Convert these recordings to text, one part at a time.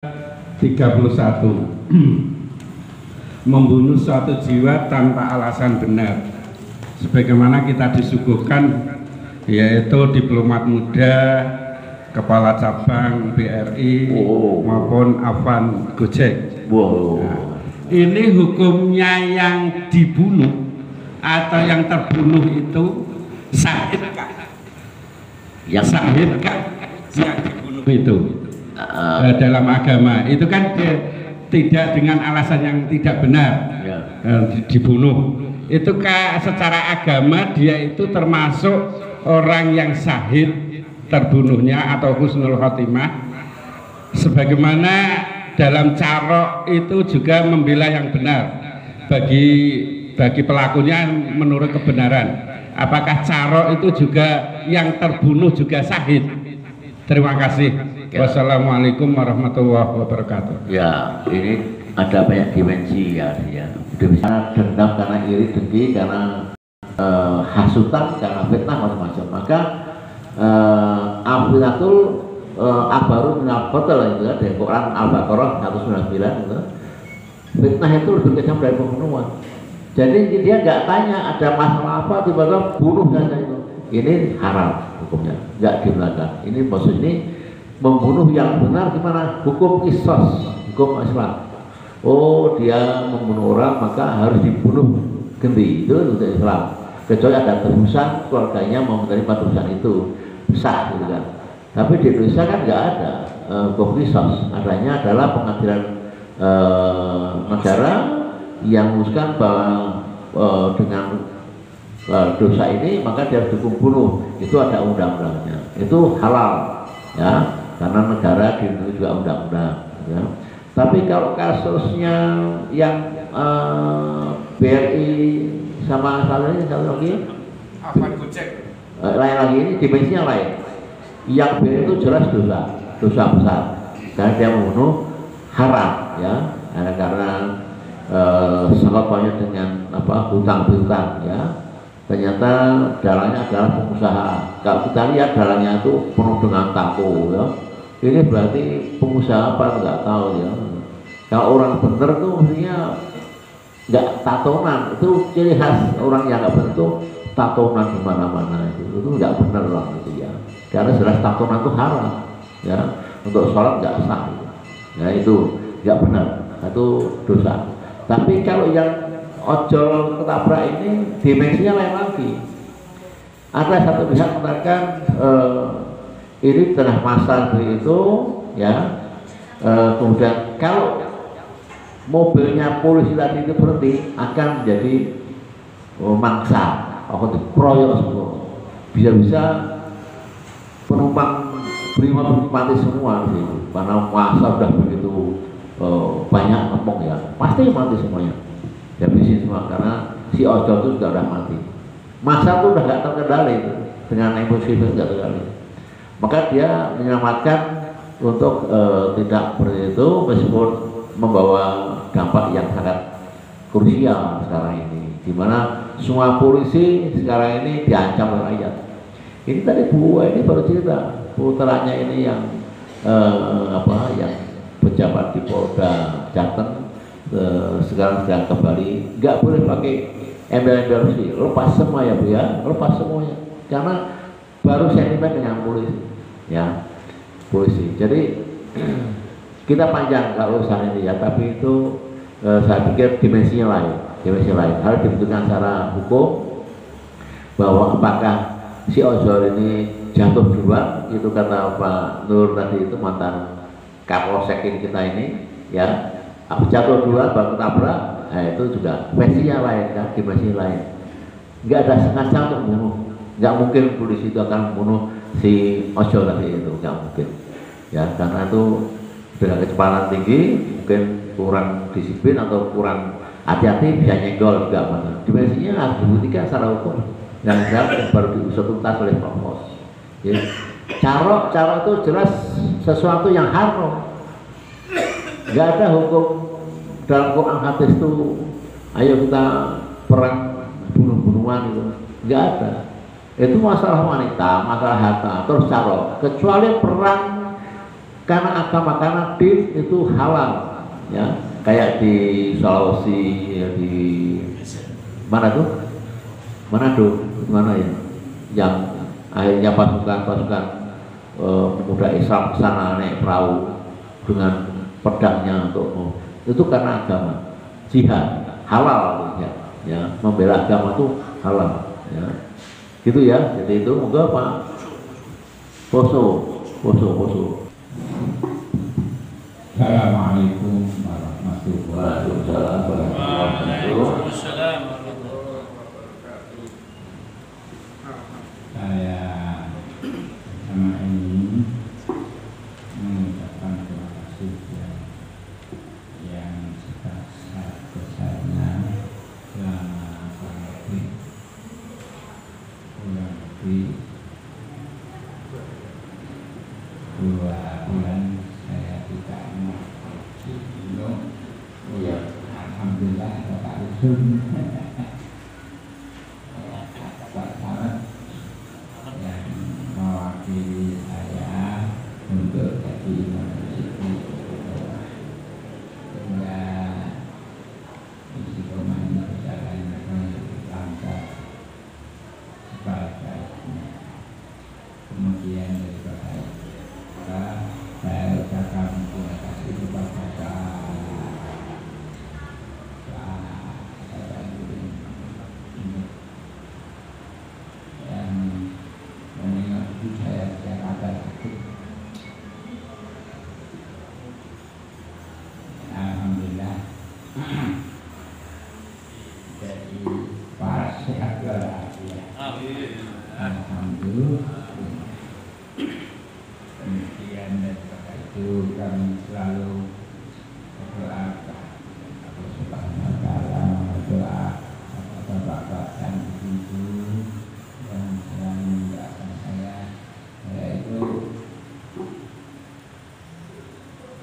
31 membunuh suatu jiwa tanpa alasan benar, sebagaimana kita disuguhkan, yaitu diplomat muda, kepala cabang BRI maupun Afan Gojek. Nah, ini hukumnya yang dibunuh atau yang terbunuh itu sahidkah? Yang sahidkah yang dibunuh itu dalam agama itu kan tidak dengan alasan yang tidak benar dibunuh. Itu secara agama dia itu termasuk orang yang syahid terbunuhnya atau husnul khotimah, sebagaimana dalam carok itu juga membela yang benar bagi pelakunya menurut kebenaran. Apakah carok itu juga yang terbunuh juga syahid? Terima kasih. Wassalamualaikum warahmatullahi wabarakatuh. Ya, ini ada banyak dimensi ya, karena dendam, karena iri, dengki, karena hasutan, karena fitnah, macam-macam. Maka Al-Fitnatul Akbaru minal Qatl itu dari Quran Al-Baqarah 199 itu. Fitnah itu lebih kejam dari pembunuhan. Jadi dia nggak tanya ada masalah apa, tiba-tiba bunuh saja itu. Ini haram hukumnya, nggak dibenarkan. Ini maksud ini membunuh yang benar gimana? Hukum qisas, hukum Islam. Oh, dia membunuh orang maka harus dibunuh ganti, itu untuk Islam. Kecuali ada tebusan, keluarganya mau menerima tebusan itu sah gitu kan. Tapi di Indonesia kan nggak ada hukum qisas. Adanya adalah pengadilan negara yang memutuskan bahwa dengan dosa ini maka dia harus dihukum bunuh. Itu ada undang-undangnya. Itu halal ya, karena negara dilindungi juga undang-undang ya. Tapi kalau kasusnya yang BRI sama satu lagi Afan Gojek lain lagi, ini dimensinya lain. Yang BRI itu jelas dosa besar karena dia membunuh haram ya, karena sebabnya dengan hutang piutang ya. Ternyata dalangnya adalah pengusaha. Kalau kita lihat dalangnya itu penuh dengan tato ya. Ini berarti pengusaha apa nggak tahu ya. Kalau orang bener tuh mestinya nggak tatonan. Itu ciri khas orang yang nggak bener tuh, tatonan di mana-mana itu nggak bener lah itu ya. Karena jelas tatonan itu haram ya. Untuk sholat nggak sah ya, itu nggak benar, itu dosa. Tapi kalau yang ojol ketabrak ini dimensinya lain lagi. Ada satu pihak mengatakan ini telah masa itu ya, kemudian kalau mobilnya polisi tadi itu berhenti akan menjadi mangsa, akan dikeroyok semua, bisa-bisa penumpang Brimob mati semua sih, karena masa sudah begitu banyak ngomong ya, pasti mati semuanya. Habisin semua karena si ojol itu sudah mati. Masa itu udah nggak terkendali itu, dengan emosi itu nggak terkendali. Maka dia menyelamatkan untuk tidak seperti itu, meskipun membawa dampak yang sangat krusial sekarang ini, dimana semua polisi sekarang ini diancam oleh rakyat. Ini tadi Bu ini baru cerita putranya ini yang yang pejabat di Polda Jateng. Sekarang sedang kembali, nggak boleh pakai embel-embel sih, lepas semua ya Bu ya, lepas semuanya, karena baru sentimen dengan polisi ya, polisi. Jadi kita panjang kalau urusan ini ya, tapi itu saya pikir dimensinya lain, harus dibutuhkan secara hukum bahwa apakah si ojol ini jatuh duluan, itu kata Pak Nur tadi itu mantan Kapolsek kita ini ya. Jatuh duluan baru tabrak, nah itu juga versinya lain kan, dimensi lain. Nggak ada sengaja untuk membunuh, nggak mungkin polisi itu akan membunuh si ojol tadi itu, nggak mungkin. Ya karena itu dengan kecepatan tinggi, mungkin kurang disiplin atau kurang hati-hati bisa nyenggol juga mana. Dimensinya harus dibuktikan secara hukum dan baru diusut tuntas oleh Provos. Ya. Carok itu jelas sesuatu yang haram. Nggak ada hukum dalam Quran hadis itu ayo kita perang bunuh-bunuhan itu, nggak ada. Itu masalah wanita, masalah harta, terus carok. Kecuali perang karena agama, karena din itu halal, ya. Kayak di Sulawesi, ya, di mana tuh? Manado, mana ya? Yang akhirnya pasukan pemuda Islam ke sana naik perahu dengan pedangnya untuk itu karena agama, jihad halal, ya, membela agama itu halal, ya, gitu ya. Jadi itu moga apa? Poso. Assalamualaikum warahmatullahi Waalaikumsalam. Saya sama ini mengucapkan terima kasih yang sebesar-besarnya selama kurang lebih 2 bulan saya tidak mengaji belum. Ya, alhamdulillah Bapak Usun Bapak yang mewakili saya untuk jadi imam masjid sehingga istiqomah ini berjalan dengan lancar sebaik-baiknya. Kemudian daripada saya ucapkan terima kasih kepada yang menengok hidup saya secara adil. Alhamdulillah. Jadi para sehat walafiat. Alhamdulillah. Kemudian daripada itu kami selalu berdoa Allah Subhanahu wa Ta'ala, berdoa kepada bapak dan ibu yang selalu mendoakan saya, yaitu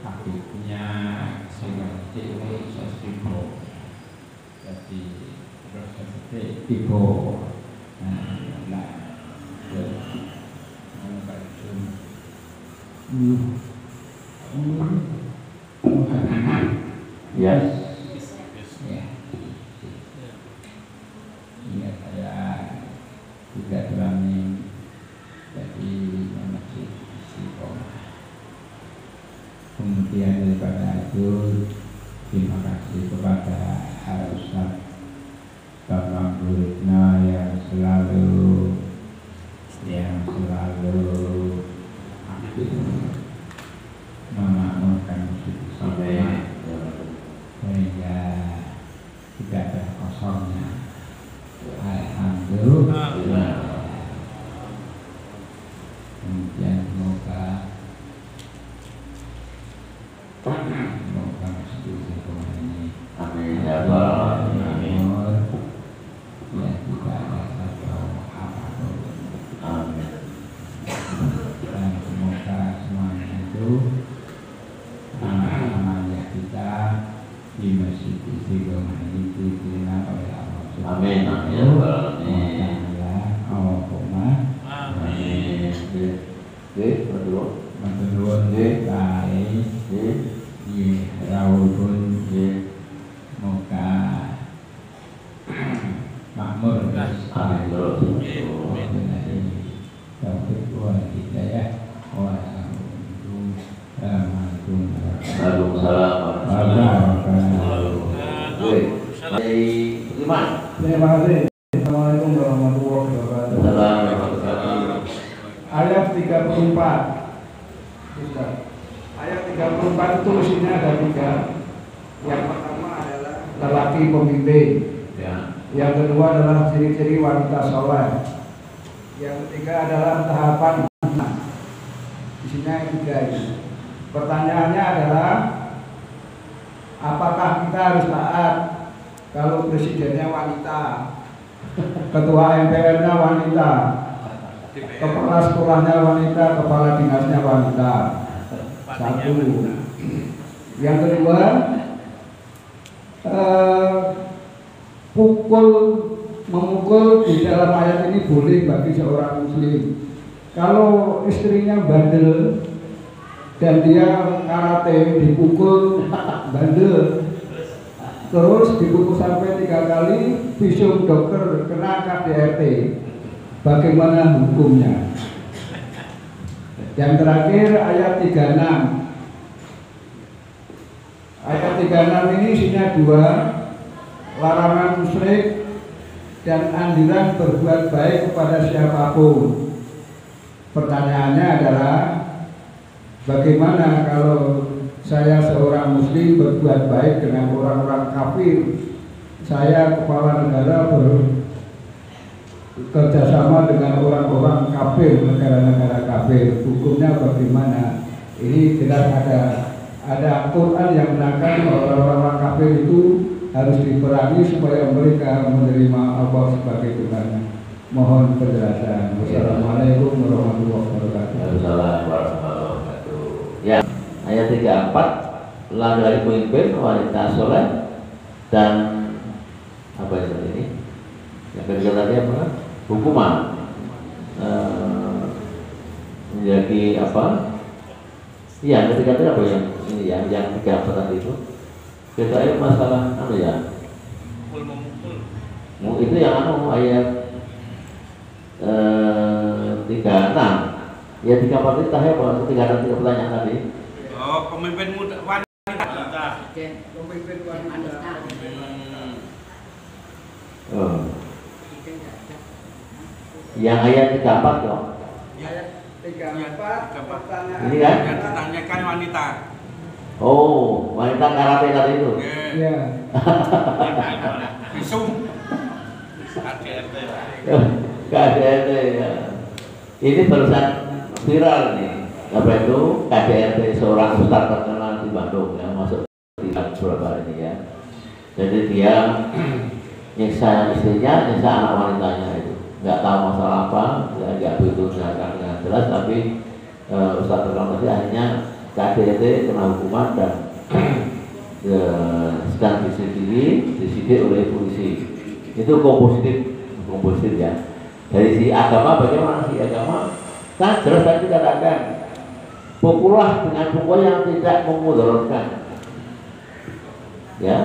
hakikatnya seperti sesipo, jadi seperti tipe, Yes. Ya. Iya, saya tidak berani jadi masjid istiqomah. Kemudian daripada itu terima kasih kepada Al-Ustaz Bapak Guritna yang selalu aktif memakmurkan masjid istiqomah sehingga tidak ada kosongnya. Alhamdulillah. Kemudian semoga masjid istiqomah ini Amin ya Allah. ya tidak ada satu apapun. Amin. Dan semoga semuanya itu amal-amalnya kita di masjid istiqomah ini diterima oleh Allah. Amin. Amin. Allahumma Amin. Oke, berdua. Maturnuwun baik rawuhun moga makmur. Amin. Taufik wa hidayah wa assalamualaikum Waalaikumsalam. Terima kasih. Assalamualaikum warahmatullahi wabarakatuh. Ayat 34. Ayat 34 itu isinya ada 3. Yang pertama adalah lelaki pemimpin. Yang kedua adalah ciri-ciri wanita soleh. Yang ketiga adalah tahapan. Isinya yang 3 ini. Pertanyaannya adalah apakah kita harus taat kalau presidennya wanita, ketua MPR-nya wanita, kepala sekolahnya wanita, kepala dinasnya wanita? 1. Yang kedua, memukul di dalam ayat ini boleh bagi seorang muslim. Kalau istrinya bandel, dan dia karate dipukul bandel, terus dipukul sampai 3 kali, visum dokter kena KDRT. Bagaimana hukumnya? Yang terakhir ayat 36. Ayat 36 ini isinya 2, larangan musyrik dan anjuran berbuat baik kepada siapapun. Pertanyaannya adalah, bagaimana kalau saya seorang muslim berbuat baik dengan orang-orang kafir? Saya kepala negara bekerjasama dengan orang-orang kafir, negara-negara kafir. Hukumnya bagaimana? Ini jelas ada Quran yang menerangkan bahwa orang-orang kafir itu harus diperangi supaya mereka menerima Allah sebagai Tuhan. Mohon penjelasan. Wassalamualaikum warahmatullahi wabarakatuh. Waalaikumsalam warahmatullahi wabarakatuh. Ya, ayat 34, lalu dari pemimpin wanita soleh dan apa ini? Yang kedua tadi apa? Hukuman menjadi apa? Iya, ketika itu apa yang 34 tadi itu? Kita masalah anu ya. Itu yang anu ayat 36. Ya 34 itu apa? 3 pertanyaan tadi. Oh, pemimpin muda wanita. Pemimpin wanita. Oh. Yang ayat 34 dong. Ayat 34 pertanyaan. Ini kan? Yang ditanyakan wanita. Oh, wanita karate tadi itu. Ya. Visum. KDRT ya. Ini barusan viral nih. Apa itu? KDRT seorang ustaz terkenal di Bandung yang masuk di beberapa ini ya. Jadi dia nyiksa istrinya, nyiksa anak wanitanya itu. Nggak tahu masalah apa, ya nggak begitu dengan jelas, tapi ustaz terkenal tadi akhirnya KDRT kena hukuman dan sedang disidik oleh polisi. Itu kompositif ya. Dari si agama, bagaimana si agama? Kan jelas tadi dikatakan, pukullah dengan pukul yang tidak memudaratkan. Ya.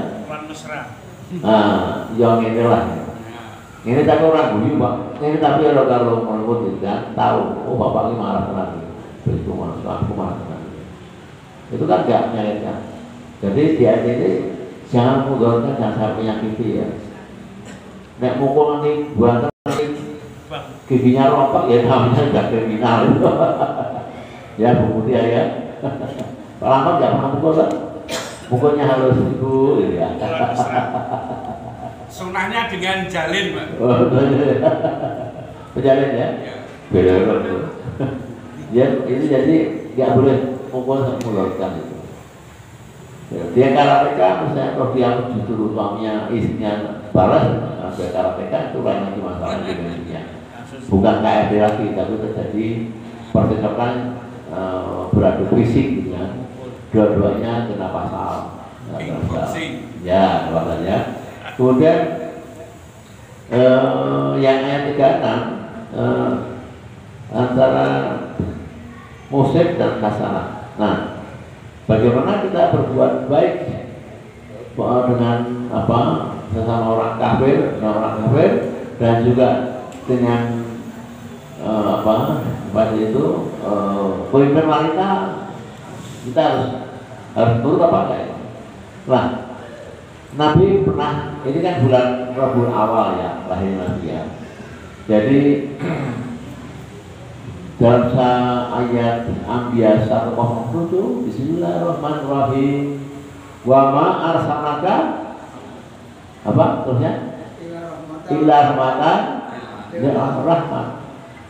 Yang inilah. Ini tapi orang guyu pak. Ini tapi kalau menurut kan tahu, oh bapak ini marah lagi. Begitu marah, aku marah lagi. Itu kan gak menyayangkan. Jadi dia ini jangan memudaratkan, jangan sampai menyakiti ya. Nek mukul nanti buat giginya rontok ya namanya sudah kriminal. Ya Bu Mutia ya. Pak Lampard nggak pernah mukul kan? Mukulnya halus itu ya. Sunahnya dengan jalin, Pak. Pejalin ya? Beda itu. Ya ini jadi nggak boleh mukul sampai melorotkan itu. Ya, dia karateka misalnya kalau dia justru suaminya istrinya balas, dia karateka itu lain lagi masalah dimensinya. Bukan KRD lagi, tapi terjadi percekcokan beradu fisik gitu kan. Dua-duanya kena pasal. Ya, makanya. Kemudian yang ayat 36 antara musik dan hasanah. Nah, bagaimana kita berbuat baik dengan apa sesama orang kafir, dan juga dengan itu pemimpin wanita, kita harus turut apa enggak ya? Nah, Nabi pernah, ini kan bulan Rabiul Awal ya, lahir Nabi ya. Jadi dalam ayat Anbiya 107, Bismillahirrahmanirrahim. Wa ma arsalnaka apa terusnya? Illa rahmatan lil alamin.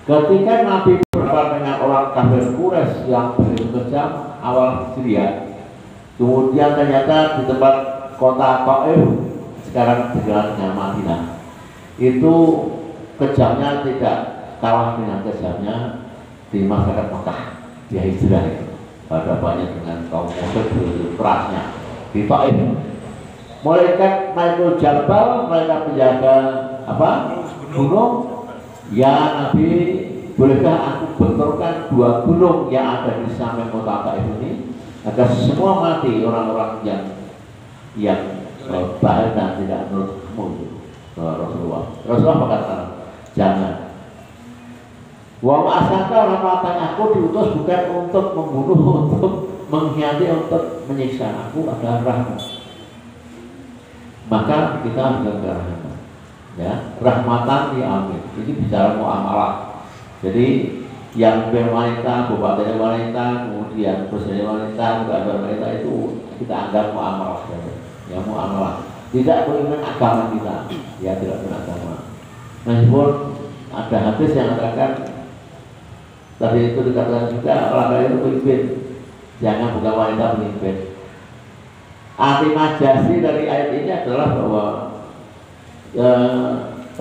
Ketika Nabi berperang dengan orang kafir Quraisy yang begitu kejam awal Syria, kemudian ternyata di tempat kota Taif sekarang digelar dengan Madinah, itu kejamnya tidak kalah dengan kejamnya di masyarakat Mekah di hijrah itu. Pada banyak dengan kaum musyrik kerasnya di Taif. Malaikat naikul jabal, mereka penjaga apa? Gunung. Ya Nabi bolehkah aku benturkan dua gunung yang ada di samping kota Taif ini agar semua mati orang-orang yang baik dan tidak menurut kamu, Rasulullah. Rasulullah berkata, jangan. Wa ma'asaka, orang mengatakan aku diutus bukan untuk membunuh, untuk mengkhianati, untuk menyiksa. Aku adalah rahmat. Maka kita harus jaga rahmat. Ya, rahmatan di amin. Ini bicara muamalah. Jadi yang wanita, bupati wanita, kemudian presiden wanita, gubernur wanita itu kita anggap muamalah saja. Ya, muamalah. Tidak beriman agama kita. Ya, tidak beriman agama. Meskipun ada hadis yang mengatakan tadi itu dikatakan juga laki-laki itu pemimpin, jangan bukan wanita pemimpin. Arti majasi dari ayat ini adalah bahwa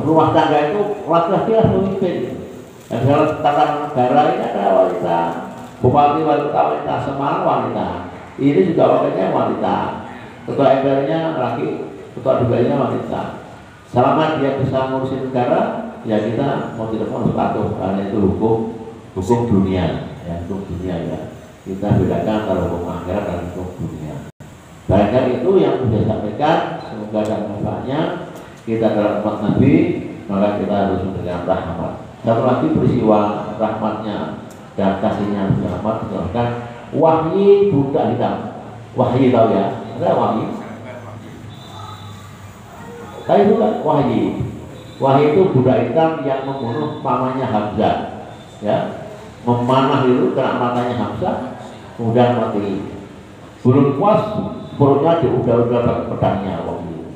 rumah tangga itu laki-laki lah pemimpin. Dan dalam tata negara ini ada wanita, bupati wanita, semua wanita. Ini juga wakilnya wanita, ketua MPR-nya laki, ketua DPR-nya wanita. Selama dia bisa ngurusin negara, ya kita mau tidak mau harus patuh karena itu hukum dunia, ya hukum dunia ya. Kita bedakan antara hukum akhirat dan hukum dunia. Barangkali itu yang saya sampaikan, semoga ada manfaatnya. Kita dalam umat Nabi, maka kita harus memberikan rahmat. Satu lagi peristiwa rahmatnya dan kasihnya rahmat misalkan wahyi budak hitam. Wahyi tahu ya? Ada wahyi? Tapi itu kan wahyi. Wahyi itu budak hitam yang membunuh pamannya Hamzah. Ya, memanah itu kena matanya Hamzah, kemudian mati. Belum puas, perutnya diudah-udah pakai pedangnya waktu itu.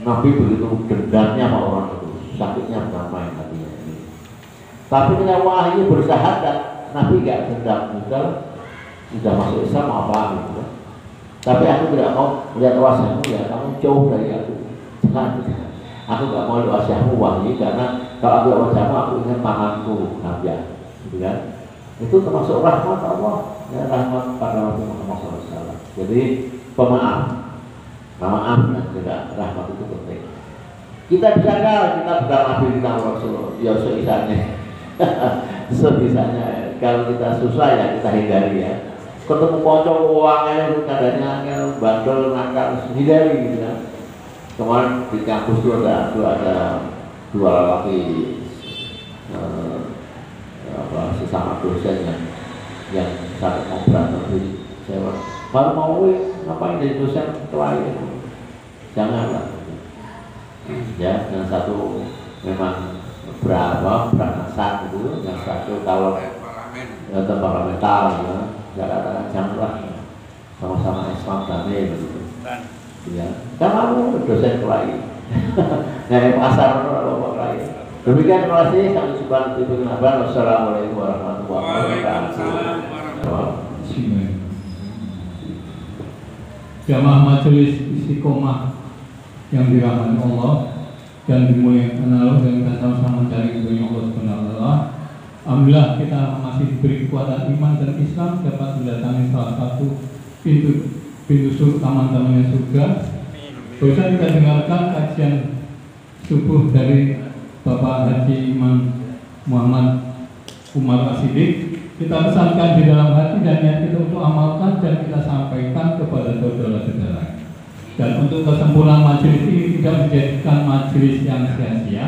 Nabi begitu dendamnya sama orang itu, sakitnya bukan main hatinya. Tapi ketika wahyu bersahadat, Nabi gak dendam, sudah masuk Islam apa gitu. Tapi aku tidak mau melihat wajahmu ya, kamu jauh dari aku. Jangan. Aku gak mau lihat wajahmu wahyu karena kalau aku lihat wajahmu aku ingin pamanku Nabi, gitu kan? Itu termasuk rahmat Allah, ya, rahmat pada Nabi Muhammad SAW. Jadi pemaaf dan juga rahmat itu penting. Kita bisa kita bukan Nabi, kita Rasul, ya sebisanya. Sebisanya kalau kita susah ya kita hindari ya. Ketemu pocong uangnya itu kadangnya bandel nakal hindari gitu kan. Kemarin di kampus itu ada dua lelaki sesama dosen yang sangat mau berantem. Jadi saya baru mau ngapain dari dosen klien, janganlah ya. Yang satu memang beranak itu, yang satu kalau temperamental ya, saya katakan janganlah, sama-sama Islam damai begitu ya. Kan aku dosen klien nyari pasar atau klien. Demikian, terima kasih. Kami subhanahu wa ta'ala. Wassalamualaikum warahmatullahi wabarakatuh. Jamaah majelis istiqomah yang dirahmati Allah dan dimuliakan Allah, dan kita sama-sama mencari ridhonya Allah Subhanahu wa taala. Alhamdulillah kita masih diberi kekuatan iman dan Islam dapat mendatangi salah satu pintu surga, taman-tamannya surga. Bisa kita dengarkan kajian subuh dari Bapak Haji Imam Muhammad Umar As-Siddiq. Kita pesankan di dalam hati dan niat kita untuk amalkan dan kita sampaikan kepada saudara-saudara. Dan untuk kesempurnaan majelis ini tidak menjadikan majelis yang sia-sia.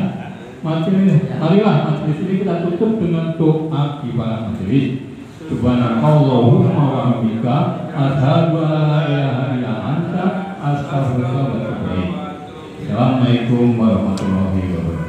Marilah majelis ini kita tutup dengan doa di para majelis. Subhanallahumma wa bihamdika asyhadu an la ilaha illa anta astaghfiruka wa atubu ilaik. Assalamualaikum warahmatullahi wabarakatuh.